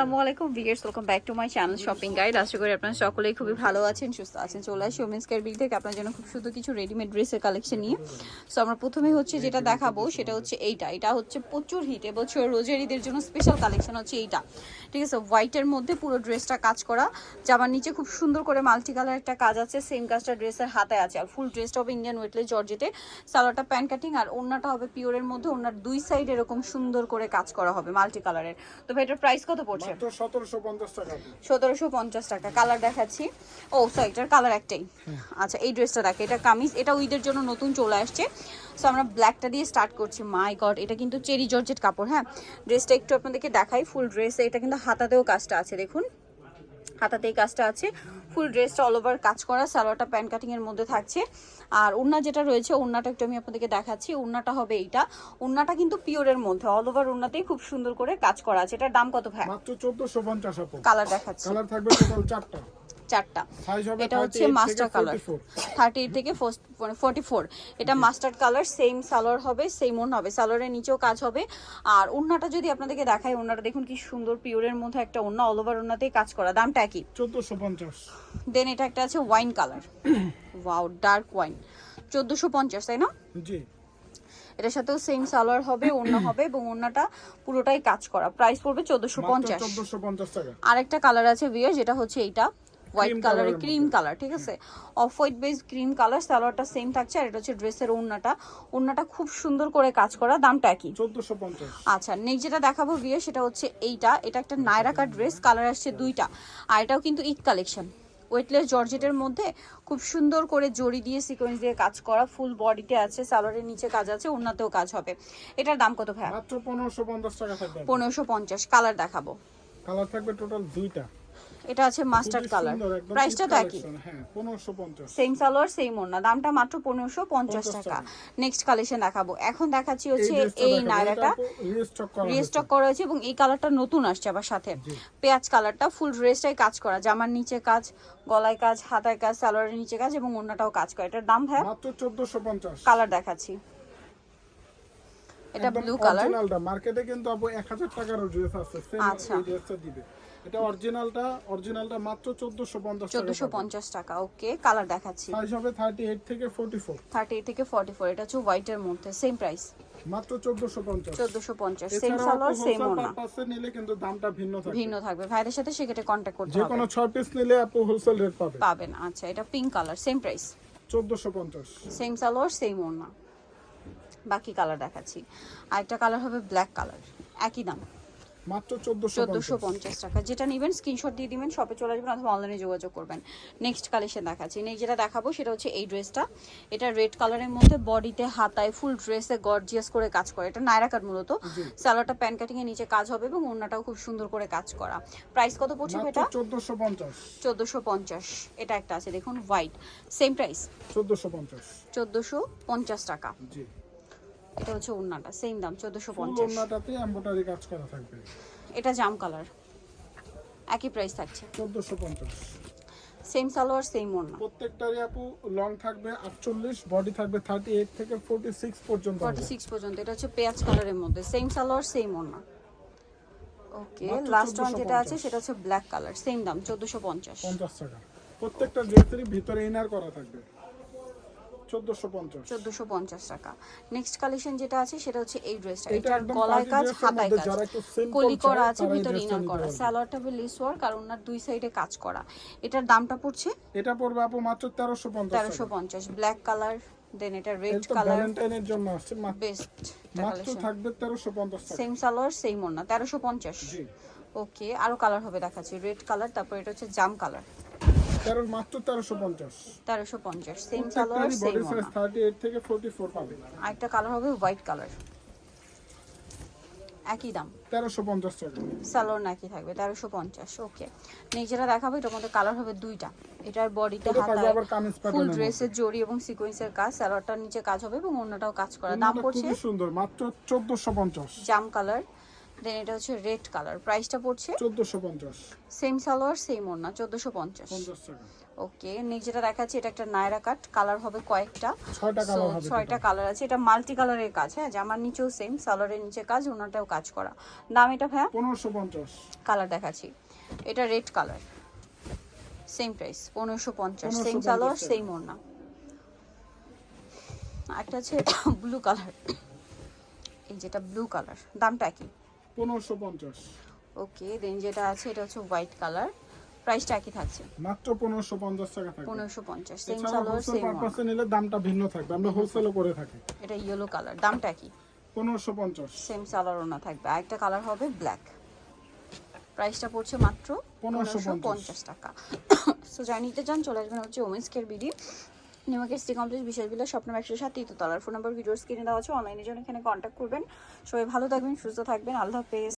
আসসালামু আলাইকুম viewers, welcome back to my channel shopping guide. আশা করি আপনারা সকলেই খুবই ভালো আছেন, সুস্থ আছেন। চলে আসি ওমেন্স কেয়ার বিগ থেকে আপনার জন্য খুব সুন্দর কিছু রেডিমেড ড্রেসের কালেকশন নিয়ে। সো আমরা প্রথমে হচ্ছে যেটা দেখাবো সেটা হচ্ছে এটা হচ্ছে প্রচুর হিট এবছর রোজার ঈদের জন্য স্পেশাল কালেকশন হচ্ছে এইটা। ঠিক আছে, হোয়াইটের মধ্যে পুরো ড্রেসটা কাজ করা, জামার নিচে খুব সুন্দর করে মাল্টি কালার একটা কাজ আছে, সেম কাজটা ড্রেসের হাতে আছে। আর ফুল ড্রেসটা হবে ইন্ডিয়ান ওয়েটলেস জর্জেটে, সালোয়ারটা প্যান্ট কাটিং আর ওড়নাটা হবে পিওরের মধ্যে। ওড়নার দুই সাইড এরকম সুন্দর করে কাজ করা হবে মাল্টি কালারের। তো ভাই এটার প্রাইস কত পড়ছে? 1750 টাকা। কালার দেখাচ্ছি, ও সরি এটার কালার একটাই। আচ্ছা এই ড্রেসটা দেখে, এটা কামিজ, এটা ঈদের জন্য নতুন চলে আসছে। সো আমরা ব্ল্যাকটা দিয়ে স্টার্ট করছি। মাই গড, এটা কিন্তু চেরি জর্জেট কাপড়। হ্যাঁ, ড্রেসটা একটু আপনাদেরকে দেখাই। ফুল ড্রেসে এটা কিন্তু হাতাতেও কাজটা আছে, দেখুন হাতাতে এই কাজটা আছে। ফুল ড্রেসটা অল ওভার কাজ করা, সালোয়ারটা প্যান্ট কাটিং এর মধ্যে থাকছে। আর ওড়না যেটা রয়েছে, ওড়নাটা একটু আমি আপনাদেরকে দেখাচ্ছি। ওড়নাটা হবে এইটা, ওড়নাটা কিন্তু পিওরের মধ্যে, অল ওভার ওড়নাতেই খুব সুন্দর করে কাজ করা আছে। এটার দাম কত ভাই? মাত্র 1450 আপু। কালার দেখাচ্ছি, কালার থাকবে টোটাল 4টা। এটা হচ্ছে মাস্টার কালার, 38 থেকে 44। এটা মাস্টার্ড কালার, সেম সালোয়ার হবে, সেম ওড়না হবে, সালোয়ারের নিচেও কাজ হবে। আর ওড়নাটা যদি আপনাদেরকে দেখাই, ওড়নাটা দেখুন কি সুন্দর, পিওরের মধ্যে একটা ওড়না, অল ওভার ওড়নাতেই কাজ করা। দামটা কি? 1450। দেন এটা একটা আছে wine colour, wow dark wine, 1450 তাই না? জি, এটার সাথেও সেম সালোয়ার হবে, ওড়না হবে এবং ওড়নাটা পুরোটাই কাজ করা। প্রাইস পড়বে 1450 টাকা। আরেকটা কালার আছে ভিউয়ার, যেটা হচ্ছে এইটা হোয়াইট কালারের ক্রিম কালার। ঠিক আছে, off white base cream colour, সালোয়ারটা সেম থাকছে। আর এটা হচ্ছে ড্রেসের ওড়নাটা খুব সুন্দর করে কাজ করা। দামটা কি? 1450। আচ্ছা নেক্সট যেটা দেখাবো ভিউয়ার, সেটা হচ্ছে এটা একটা নায়রা কাট ড্রেস, কালার আসছে দুইটা। আর এটাও কিন্তু ঈদ কালেকশন, ওয়েটলেস জর্জেটের মধ্যে খুব সুন্দর করে জড়ি দিয়ে সিকোয়েন্স দিয়ে কাজ করা, ফুল বডিতে আছে, সালোয়ারের নিচে কাজ আছে, ওড়নাতেও কাজ হবে। এটার দাম কত ভাই? মাত্র 1550 টাকা থাকবে। 1550। কালার দেখাবো, কালার থাকবে টোটাল 2টা। এটা আছে মাস্টার্ড কালার। প্রাইসটা তো একই, হ্যাঁ 1550। সেম সালোয়ার সেম ওড়না, দামটা মাত্র 1550 টাকা। নেক্সট কালেকশন দেখাবো, এখন দেখাচ্ছি হচ্ছে এই নায়রাটা রিস্টক করা হয়েছে এবং এই কালারটা নতুন আসছে আবার সাথে, পেঁয়াজ কালারটা। ফুল ড্রেসটাই কাজ করা, জামার নিচে কাজ, গলায় কাজ, হাতায় কাজ, সালোয়ারের নিচে কাজ এবং ওড়নাটাও কাজ করা। এটার দাম ভাই? মাত্র 1450। কালার দেখাচ্ছি, এটা ব্লু কালার। অরিজিনালটা মার্কেটে কিন্তু আপু 1000 টাকার ড্রেস আছে, সেম আচ্ছা এই ড্রেসটা দিবে। এটা অরিজিনালটা মাত্র 1450 টাকা। ওকে, কালার দেখাচ্ছি, সাইজ হবে 38 থেকে 44। 38 থেকে 44। এটা হচ্ছে হোয়াইটের মধ্যে, সেম প্রাইস মাত্র 1450। 1450, সেম সালোয়ার সেম ওড়না। পাশে নিলে কিন্তু দামটা ভিন্ন থাকবে। ভাইদের সাথে সেক্ষেত্রে কন্ট্যাক্ট করতে যে হবে, কোনো 6 পিস নিলে আপু হোলসেল রেট পাবেন। আচ্ছা এটা pink colour, same price 1450। Same salwar same ওড়না। বাকি কালার দেখাচ্ছি, আরেকটা কালার হবে ব্ল্যাক কালার, একই দাম মাত্র 1450 টাকা। যেটা নেবেন স্ক্রিনশট দিয়ে দিবেন, শপে চলে যাবেন অথবা অনলাইনে যোগাযোগ করবেন। নেক্সট কালেকশন দেখাচ্ছি। নেক্সট যেটা দেখাবো সেটা হচ্ছে এই ড্রেসটা, এটা রেড কালারের মধ্যে, বডিতে হাতায় ফুল ড্রেসে গর্জিয়াস করে কাজ করে। এটা নায়রা কাট মূলত, সালোয়ারটা প্যান্ট কাটিং এর নিচে কাজ হবে এবং ওড়নাটাও খুব সুন্দর করে কাজ করা। প্রাইস কত পড়ছে এটা? 1450। এটা একটা আছে দেখুন হোয়াইট, সেম প্রাইস 1450 টাকা। জি, এটা হচ্ছে ওড়নাটা, সেম দাম 1450। ওড়নাটাতে এমব্রয়ডারি কাজ করা থাকবে। এটা জাম কালার, একই প্রাইস থাকছে 1450। সেম সালোয়ার সেম ওড়না। প্রত্যেকটারই আপু লং থাকবে 48, বডি থাকবে 38 থেকে 46 পর্যন্ত। 46 পর্যন্ত। এটা হচ্ছে পেঁয়াজ কালারের মধ্যে, সেম সালোয়ার সেম ওড়না। ওকে, লাস্ট ওয়ান যেটা আছে সেটা হচ্ছে ব্ল্যাক কালার, সেম দাম 1450 টাকা। প্রত্যেকটা ড্রেসেরই ভিতরে ইনার করা থাকবে। 1450 টাকা। নেক্সট কালেকশন যেটা আছে সেটা হচ্ছে এই ড্রেসটা, এটার গলায় কাজ, হাতায় কাজ, কলি করা আছে, ভিতরে ইনার করা, সালোয়ারটা হবে লেস ওয়ার্ক আর ওনার দুই সাইডে কাজ করা। এটার দামটা পড়ছে, এটা পড়বে আপু মাত্র 1350। ব্ল্যাক কালার, দেন এটা রেড কালার, ভ্যালেন্টাইনের জন্য আসছে, বেস্ট মাত্র থাকবে 1350 টাকা। সেম সালোয়ার সেম ওড়না, 1350। জি, ওকে, আরো কালার হবে দেখাচ্ছি, রেড কালার, তারপর এটা হচ্ছে জাম কালার, মাত্র 1350। 1350, সেম সালোয়ার সেম ওড়না। 38 থেকে 44 পাবে। আরেকটা কালার হবে হোয়াইট কালার, একই দাম 1350 টাকা। সালোয়ার নাকি থাকবে 1350। ওকে, নেক্সট যেটা দেখাবো এটার মধ্যে কালার হবে দুইটা। এটার বডিতে হাতায় ফুল ড্রেসের জড়ি এবং সিকোয়েন্সের কাজ, সালোয়ারটার নিচে কাজ হবে এবং ওড়নাটাও কাজ করা। দাম পড়ছে খুব সুন্দর, মাত্র 1450। জাম কালার, দেন এটা হচ্ছে রেড কালার, প্রাইসটা পড়ছে 1450 সেম সালোয়ার সেম ওড়না 1450। 50 টাকা। ওকে, নেক্সট যেটা দেখাচ্ছি এটা একটা নায়রা কাট, কালার হবে কয়েকটা, 6টা কালার হবে। 6টা কালার আছে। এটা মাল্টি কালারের কাজ, হ্যাঁ, জামার নিচেও সেম, সালোয়ারের নিচে কাজ, ওনাটাও কাজ করা। দাম এটা ভাইয়া 1550। কালার দেখাচ্ছি, এটা red colour, same price 1550, same 1550 salwar টাকা। সেম ওড়না। একটা আছে ব্লু কালার, এই যেটা ব্লু কালার, দামটা কি 1550। ওকে, দেন যেটা আছে এটা হচ্ছে হোয়াইট কালার, প্রাইসটা কি থাকছে মাত্র 1550 টাকা থাকবে। 1550, সেম এছাড়া সালোয়ার হোলসেল সেম ওড়না। পারপাসে নিলে দামটা ভিন্ন থাকবে, আমরা হোলসেলও করে থাকি। এটা ইয়েলো কালার, দামটা কি 1550। সেম সালোয়ার ওড়না থাকবে। আরেকটা কালার হবে ব্ল্যাক, প্রাইসটা পড়ছে মাত্র 1550 টাকা। সো যারা নিতে চান চলে আসবেন হচ্ছে women's care BD, new market city complex, বিশেষ বিলাস, স্বপ্ন 107, তৃতীয় তলার। ফোন নাম্বার ভিডিওর স্ক্রিনে দেওয়া আছে, অনলাইনের জন্য এখানে কন্ট্যাক্ট করবেন। সবাই ভালো থাকবেন, সুস্থ থাকবেন, আল্লাহ হাফেজ।